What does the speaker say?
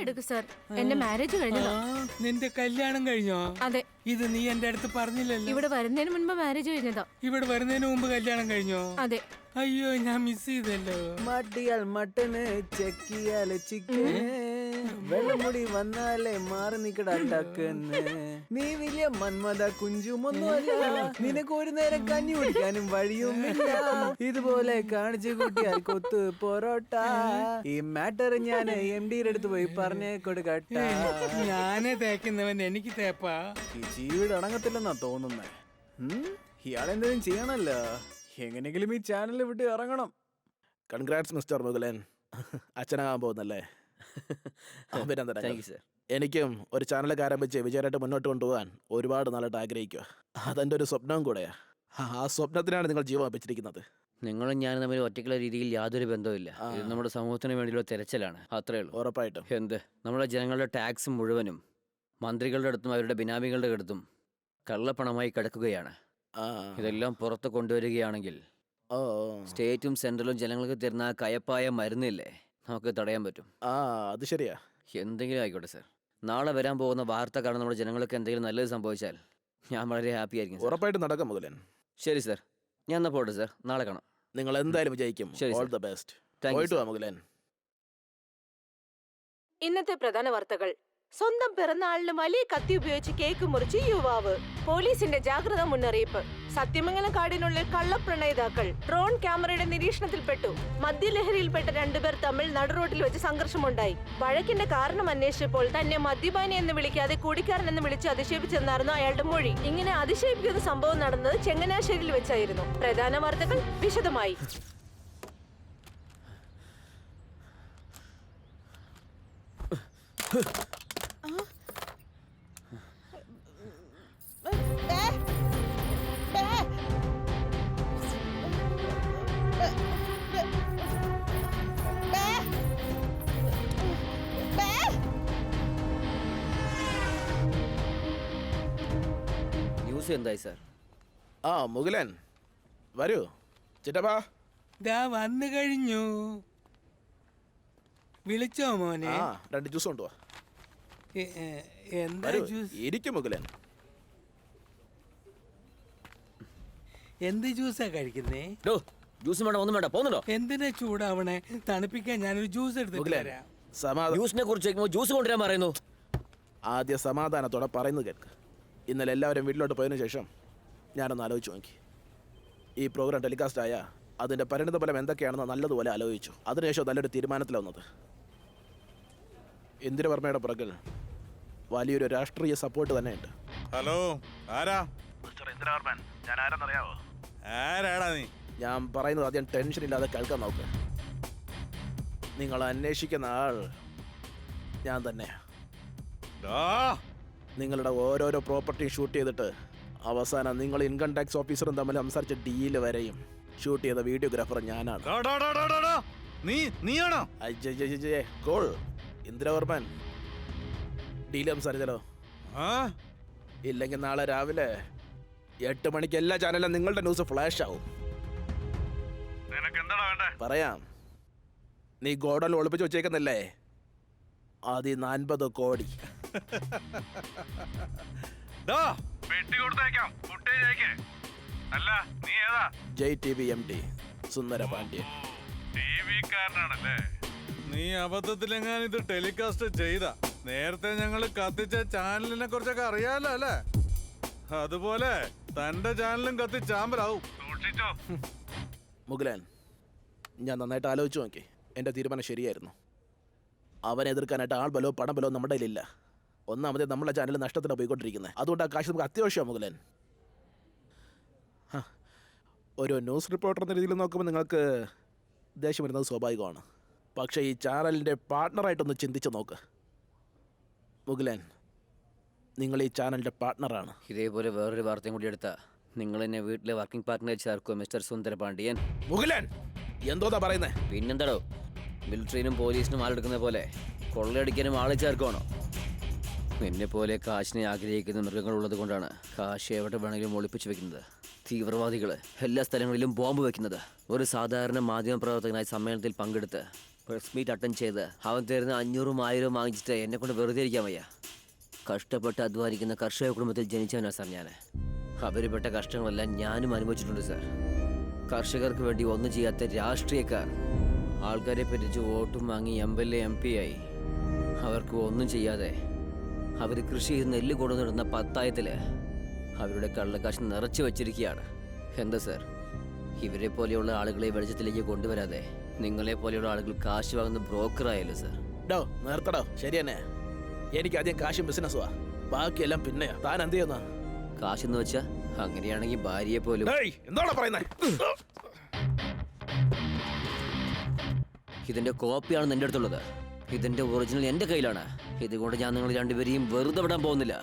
എടുക്ക് സർ. എന്റെ മാരേജ് കഴിഞ്ഞതാ. നിന്റെ കല്യാണം കഴിഞ്ഞോ? അതെ. ഇത് നീ എന്റെ അടുത്ത് പറഞ്ഞില്ലല്ലോ. ഇവിടെ വരുന്നതിന് മുൻപ് മാരേജ് കഴിഞ്ഞതാ. ഇവിടെ വരുന്നതിന് മുമ്പ് കല്യാണം കഴിഞ്ഞോ? അതെ. അയ്യോ, ഞാൻ മിസ് ചെയ്തല്ലോ. മട്ടിയാൽ മട്ടന്, ചെക്കിയാല് ചിക്കന്, വെള്ളമുടി വന്നാലേ മാറി നിക്കട ടക്കന്ന്. നീ വലിയ മന്മത കുഞ്ചുമൊന്നുമല്ല, നിനക്ക് ഒരു നേരം കഞ്ഞി കുടിക്കാനും വഴിയുമില്ല. ഇതുപോലെ കാണിച്ചു കൂട്ടിയാൽ കൊത്ത് പൊറോട്ട. ഈ മാറ്റർ ഞാൻ MD അടുത്ത് പോയി പറഞ്ഞേ കൊടുക്കട്ട. ഞാനേ തേക്കുന്നവൻ, എനിക്ക് തേപ്പാ. ഈ ജീവിതം അടങ്ങത്തില്ലെന്നാ തോന്നുന്നേ. ഇയാളെന്തെങ്കിലും ചെയ്യണല്ലോ. എങ്ങനെയെങ്കിലും ഈ ചാനൽ വിട്ട് ഇറങ്ങണം. കൺഗ്രാറ്റ്സ് മിസ്റ്റർ മുകുലൻ, അച്ഛനാകാൻ പോകുന്നല്ലേ? അഭിനന്ദനങ്ങൾ. എനിക്കും ഒരു ചാനലൊക്കെ ആരംഭിച്ച് വിജയമായിട്ട് മുന്നോട്ട് കൊണ്ടുപോകാൻ ഒരുപാട് നാളായിട്ട് ആഗ്രഹിക്കുക. അതെൻ്റെ ഒരു സ്വപ്നവും കൂടെയാ. ആ സ്വപ്നത്തിനാണ് നിങ്ങൾ ജീവൻ അർപ്പിച്ചിരിക്കുന്നത്. നിങ്ങളും ഞാനും തമ്മിൽ ഒറ്റയ്ക്കുള്ള രീതിയിൽ യാതൊരു ബന്ധവുമില്ല. ഇത് നമ്മുടെ സമൂഹത്തിന് വേണ്ടിയുള്ള തെരച്ചിലാണ്, അത്രേ ഉള്ളൂ. ഉറപ്പായിട്ടും. എന്ത്, നമ്മുടെ ജനങ്ങളുടെ ടാക്സ് മുഴുവനും മന്ത്രികളുടെ അടുത്തും അവരുടെ ബിനാമികളുടെ അടുത്തും കള്ളപ്പണമായി കിടക്കുകയാണ്. ഇതെല്ലാം പുറത്ത് കൊണ്ടുവരികയാണെങ്കിൽ സ്റ്റേറ്റും സെൻട്രലും ജനങ്ങൾക്ക് തരുന്ന കയപ്പായ മരുന്നില്ലേ, നമുക്ക് തടയാൻ പറ്റും. അത് ശരിയാ. എന്തെങ്കിലും ആയിക്കോട്ടെ സർ. നാളെ വരാൻ പോകുന്ന വാർത്ത കാണുന്ന നമ്മുടെ ജനങ്ങൾക്ക് എന്തെങ്കിലും നല്ലത് സംഭവിച്ചാൽ ഞാൻ വളരെ ഹാപ്പി ആയിരിക്കും. ഉറപ്പായിട്ടും നടക്കാം മുകുലൻ. ശരി സർ, ഞാൻ എന്നാ പോട്ടെ സർ, നാളെ കാണാം. നിങ്ങൾ എന്തായാലും വിജയിക്കും. All the best. പോയിട്ട് വാ മുകുലൻ. ഇന്നത്തെ പ്രധാന വാർത്തകൾ. സ്വന്തം പിറന്നാളിന് വലിയ കത്തി ഉപയോഗിച്ച് കേക്ക് മുറിച്ച് യുവാവ്. പോലീസിന്റെ ജാഗ്രതാ മുന്നറിയിപ്പ്. സത്യമംഗലം കാടിനുള്ളിൽ കള്ളപ്രണയിതാക്കൾ. ഡ്രോൺ ക്യാമറയുടെ നിരീക്ഷണത്തിൽപ്പെട്ടു. മദ്യലഹരിയിൽപ്പെട്ട രണ്ടുപേർ തമ്മിൽ നടുറോട്ടിൽ വെച്ച് സംഘർഷമുണ്ടായി. വഴക്കിന്റെ കാരണം അന്വേഷിച്ചപ്പോൾ തന്നെ മദ്യപാനി എന്ന് വിളിക്കാതെ കുടിക്കാരൻ എന്ന് വിളിച്ച് അധിക്ഷേപിച്ചെന്നായിരുന്നു അയാളുടെ മൊഴി. ഇങ്ങനെ അധിക്ഷേപിക്കുന്ന സംഭവം നടന്നത് ചങ്ങനാശ്ശേരിയിൽ വെച്ചായിരുന്നു. പ്രധാന വാർത്തകൾ വിശദമായി. ന്യൂസ് എന്തായി സർ? മുകുലൻ വരൂ ചിറ്റപ്പാ. ദാ വന്നു കഴിഞ്ഞു. വിളിച്ചോ മോനെ? 2 ജ്യൂസ് കൊണ്ടുവാ. എന്താ ജ്യൂസ്? ഇരിക്കും മുകുലൻ. എന്ത് ജ്യൂസാ കഴിക്കുന്നേ? ജ്യൂസ് വേണ്ട, ഒന്നും വേണ്ട, പോകുന്നുണ്ടോ? എന്തിനാ ചൂടാവണേ? തണുപ്പിക്കാൻ ഞാനൊരു ജ്യൂസ് എടുത്തിട്ട് വരാം. ജ്യൂസിനെ കുറിച്ച് ജ്യൂസ് കൊണ്ടുവരാൻ പറയുന്നു. ആദ്യ സമാധാനത്തോടെ പറയുന്നത് കേൾക്ക്. ഇന്നലെ എല്ലാവരും വീട്ടിലോട്ട് പോയതിനു ശേഷം ഞാനൊന്ന് ആലോചിച്ചു നോക്കി. ഈ പ്രോഗ്രാം ടെലികാസ്റ്റ് ആയ അതിൻ്റെ പരിണിത ഫലം എന്തൊക്കെയാണെന്ന് നല്ലതുപോലെ ആലോചിച്ചു. അതിനുശേഷം നല്ലൊരു തീരുമാനത്തിലാവുന്നത്. ഇന്ദിരവർമ്മയുടെ പുറകിൽ വലിയൊരു രാഷ്ട്രീയ സപ്പോർട്ട് തന്നെയുണ്ട്. ഹലോ, ആരാ? മിസ്റ്റർ ഇന്ദിരവർമ്മൻ, ഞാൻ ആരാന്നറിയാവോ? ആരാടാ നീ? ഞാൻ പറയുന്നത് ആദ്യം ടെൻഷൻ ഇല്ലാതെ കേൾക്കാൻ നോക്ക്. നിങ്ങൾ അന്വേഷിക്കുന്ന ആൾ ഞാൻ തന്നെയാ. നിങ്ങളുടെ ഓരോരോ പ്രോപ്പർട്ടി ഷൂട്ട് ചെയ്തിട്ട് അവസാനം നിങ്ങൾ ഇൻകം ടാക്സ് ഓഫീസറും തമ്മിൽ സംസാരിച്ച ഡീല് വരെയും ഷൂട്ട് ചെയ്ത വീഡിയോഗ്രാഫർ ഞാനാണ്. നീയാണോ? കോൾ ഇന്ദിരവർമ്മൻ, ഡീല് സംസാരിച്ചാലോ? ഇല്ലെങ്കിൽ നാളെ രാവിലെ 8 മണിക്ക് എല്ലാ ചാനലിലും നിങ്ങളുടെ ന്യൂസ് ഫ്ലാഷ് ആവും. പറയാം. നീ ഗോഡൻ ഒളിപ്പിച്ച് വെച്ചേക്കുന്നില്ലേ? ആദ്യ 40 കോടി. ജയ് TV MD സുന്ദര പാണ്ഡ്യൻ. നീ അബദ്ധത്തിലെങ്ങാൻ ഇത് ടെലികാസ്റ്റ് ചെയ്ത നേരത്തെ ഞങ്ങള് കത്തിച്ച ചാനലിനെ കുറിച്ചൊക്കെ അറിയാലോ അല്ലേ? അതുപോലെ തന്റെ ചാനലും കത്തി ചാമ്പലാവും. മുകുലൻ, ഞാൻ നന്നായിട്ട് ആലോചിച്ചു നോക്കി. എൻ്റെ തീരുമാനം ശരിയായിരുന്നു. അവനെ എതിർക്കാനായിട്ട് ആൾബലോ പണബലോ നമ്മുടെ കയ്യിലില്ല. ഒന്നാമതേ നമ്മളെ ചാനൽ നഷ്ടത്തിന് പോയിക്കൊണ്ടിരിക്കുന്നത്. അതുകൊണ്ട് ആ കാശ് നമുക്ക് അത്യാവശ്യമാണ് മുകുലൻ. ഒരു ന്യൂസ് റിപ്പോർട്ടർ എന്ന രീതിയിൽ നോക്കുമ്പോൾ നിങ്ങൾക്ക് ദേഷ്യം വരുന്നത് സ്വാഭാവികമാണ്. പക്ഷേ ഈ ചാനലിൻ്റെ പാർട്ട്ണറായിട്ടൊന്ന് ചിന്തിച്ച് നോക്ക് മുകുലൻ. നിങ്ങൾ ഈ ചാനലിൻ്റെ പാർട്ട്ണറാണ്. ഇതേപോലെ വേറൊരു വാർത്തയും കൂടി എടുത്ത നിങ്ങൾ എന്നെ വീട്ടിലെ വർക്കിംഗ് പാർട്ട്ണർ ചേർക്കുമോ മിസ്റ്റർ സുന്ദര പാണ്ഡ്യൻ? മുകുലൻ, എന്തോന്നാ പറയുന്നേ? പിന്നെന്താടോ, മിലിറ്ററിനും പോലീസിനും ആളെടുക്കുന്ന പോലെ കൊള്ളയടിക്കാനും ആളെ ചേർക്കുവാണോ? എന്നെ പോലെ കാശിനെ ആഗ്രഹിക്കുന്ന മൃഗങ്ങളുള്ളത് കൊണ്ടാണ് കാശ് എവിടെ വേണമെങ്കിലും ഒളിപ്പിച്ചു വെക്കുന്നത്. തീവ്രവാദികൾ എല്ലാ സ്ഥലങ്ങളിലും ബോംബ് വെക്കുന്നത്. ഒരു സാധാരണ മാധ്യമപ്രവർത്തകനായി സമ്മേളനത്തിൽ പങ്കെടുത്ത് പ്രസ് മീറ്റ് അറ്റൻഡ് ചെയ്ത് അവൻ തരുന്ന 500-ഉം 1000-ഉം വാങ്ങിച്ചിട്ട് എന്നെ കൊണ്ട് വെറുതെ ഇരിക്കാൻ വയ്യ. കഷ്ടപ്പെട്ട് അധ്വാനിക്കുന്ന കർഷക കുടുംബത്തിൽ ജനിച്ചവനാ സാർ ഞാൻ. അവരുപെട്ട കഷ്ടങ്ങളെല്ലാം ഞാനും അനുഭവിച്ചിട്ടുണ്ട് സാർ. കർഷകർക്ക് വേണ്ടി ഒന്നും ചെയ്യാത്ത രാഷ്ട്രീയക്കാർ ആൾക്കാരെ പറ്റിച്ച് വോട്ടും വാങ്ങി MLA MP ആയി. അവർക്ക് ഒന്നും ചെയ്യാതെ അവർ കൃഷി ചെയ്ത് നെല്ല് കൊണ്ടുവന്നിടുന്ന പത്തായത്തിൽ അവരുടെ കള്ളക്കാശ് നിറച്ചു വച്ചിരിക്കുകയാണ്. എന്താ സാർ, ഇവരെ പോലെയുള്ള ആളുകളെ വെളിച്ചത്തിലേക്ക് കൊണ്ടുവരാതെ നിങ്ങളെ പോലെയുള്ള ആളുകൾ കാശ് വാങ്ങുന്ന ബ്രോക്കറായല്ലോ സാർ. ഡോ നിർത്തടോ, ശരി തന്നെ. എനിക്ക് ആദ്യം കാശും ബിസിനസ്സുവാ, ബാക്കിയെല്ലാം പിന്നെയാ. താൻ എന്ത് ചെയ്യുന്ന? കാശെന്ന് വെച്ചാ അങ്ങനെയാണെങ്കിൽ ഭാര്യയെ പോലും. എന്താണോ പറയുന്നത്? ഇതിന്റെ കോപ്പിയാണ് എൻ്റെ അടുത്തുള്ളത്. ഇതിന്റെ ഒറിജിനൽ എൻ്റെ കയ്യിലാണ്. ഇതുകൊണ്ട് ഞാൻ നിങ്ങൾ രണ്ടുപേരെയും വെറുതെ വിടാൻ പോകുന്നില്ല.